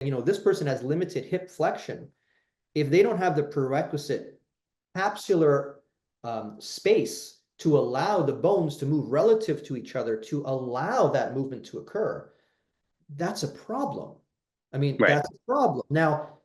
you know, this person has limited hip flexion. If they don't have the prerequisite capsular space to allow the bones to move relative to each other, to allow that movement to occur, that's a problem. I mean, that's a problem. Now,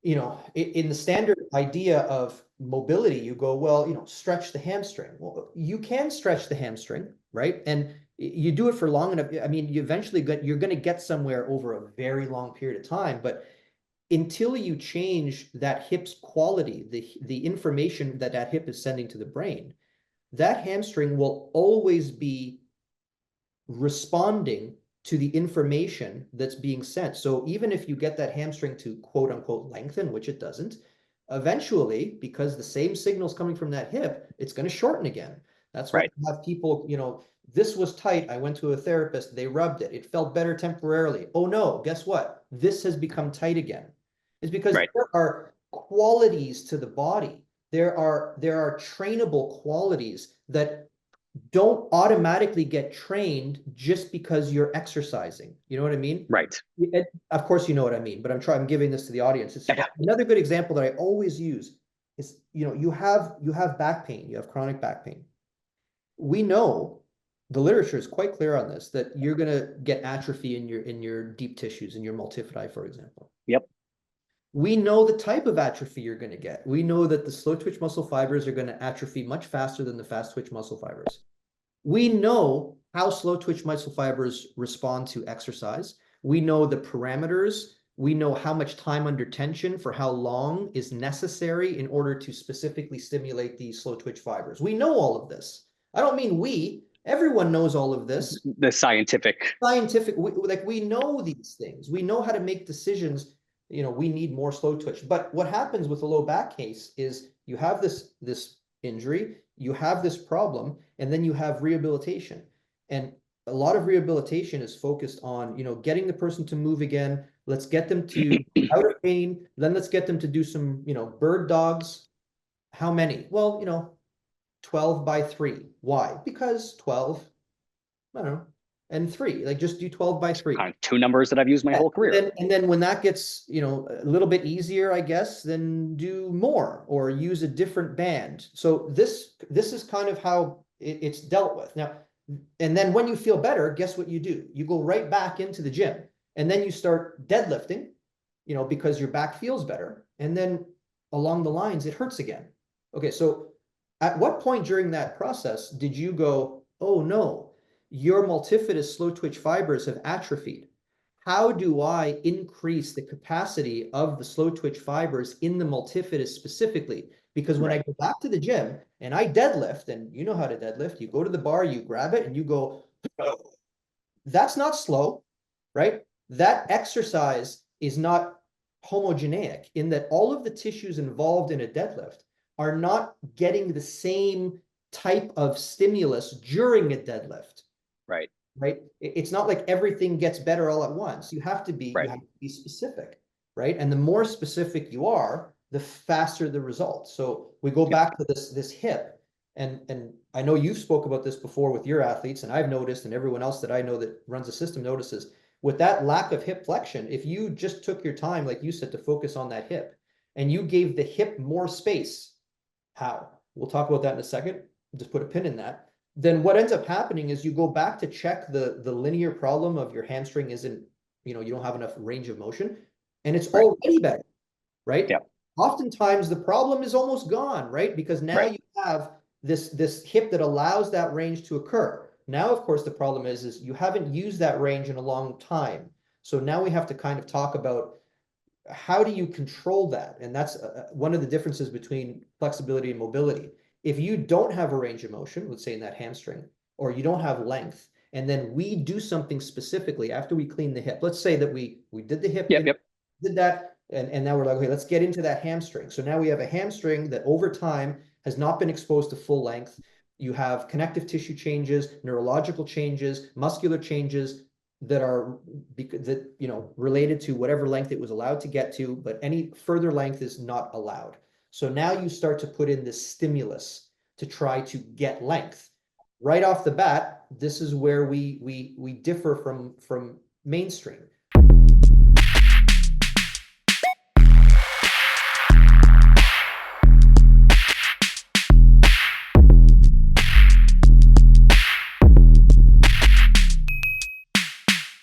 you know, in the standard idea of mobility, you go, well, you know, stretch the hamstring. Well, you can stretch the hamstring, right? And you do it for long enough. I mean, you eventually you're going to get somewhere over a very long period of time. But until you change that hip's quality, the information that that hip is sending to the brain, that hamstring will always be responding to the information that's being sent. So even if you get that hamstring to quote unquote lengthen, which it doesn't, eventually, because the same signal's coming from that hip, it's going to shorten again. That's why you have people, you know, this was tight. I went to a therapist. They rubbed it. It felt better temporarily. Oh no, guess what? This has become tight again. It's because there are qualities to the body. There are trainable qualities that don't automatically get trained just because you're exercising. You know what I mean? Right. Of course, you know what I mean, but I'm giving this to the audience. It's another good example that I always use is, you know, you have back pain, you have chronic back pain. We know the literature is quite clear on this, that you're going to get atrophy in your deep tissues, in your multifidi, for example. Yep. We know the type of atrophy you're going to get. We know that the slow twitch muscle fibers are going to atrophy much faster than the fast twitch muscle fibers. We know how slow twitch muscle fibers respond to exercise. We know the parameters. We know how much time under tension for how long is necessary in order to specifically stimulate these slow twitch fibers. We know all of this. I don't mean we. Everyone knows all of this. The scientific. We know these things. We know how to make decisions. You know, we need more slow twitch. But what happens with a low back case is you have this injury, you have this problem, and then you have rehabilitation. And a lot of rehabilitation is focused on, you know, getting the person to move again. Let's get them to out of pain. Then let's get them to do some, you know, bird dogs. How many? Well, you know, 12 by 3. Why? Because 12, I don't know, and 3. Like, just do 12 by 3. Kind of two numbers that I've used my whole career. And then when that gets, you know, a little bit easier, I guess, then do more or use a different band. So this is kind of how it's dealt with. Now, and then when you feel better, guess what you do? You go right back into the gym, and then you start deadlifting, you know, because your back feels better. And then along the lines, it hurts again. Okay, so at what point during that process did you go, oh no, your multifidus slow twitch fibers have atrophied? How do I increase the capacity of the slow twitch fibers in the multifidus specifically? Because when I go back to the gym and I deadlift, and you know how to deadlift, you go to the bar, you grab it, and you go, oh, that's not slow, right? That exercise is not homogeneic in that all of the tissues involved in a deadlift are not getting the same type of stimulus during a deadlift. Right. It's not like everything gets better all at once. You have to be specific, right? And the more specific you are, the faster the results. So we go back to this hip, and I know you've spoke about this before with your athletes, and I've noticed, and everyone else that I know that runs a system notices, with that lack of hip flexion, if you just took your time, like you said, to focus on that hip, and you gave the hip more space, how? We'll talk about that in a second. Just put a pin in that. Then what ends up happening is you go back to check the linear problem of your hamstring isn't, you know, you don't have enough range of motion, and it's already better, right? Yep. Oftentimes the problem is almost gone, right? Because now you have this hip that allows that range to occur. Now, of course, the problem is you haven't used that range in a long time. So now we have to kind of talk about how do you control that? And that's one of the differences between flexibility and mobility. If you don't have a range of motion, let's say in that hamstring, or you don't have length, and then we do something specifically after we clean the hip, let's say that we did the hip, did that, and now we're like, okay, let's get into that hamstring. So now we have a hamstring that over time has not been exposed to full length. You have connective tissue changes, neurological changes, muscular changes that are related to whatever length it was allowed to get to, but any further length is not allowed. So now you start to put in this stimulus to try to get length. Right off the bat, this is where we differ from mainstream.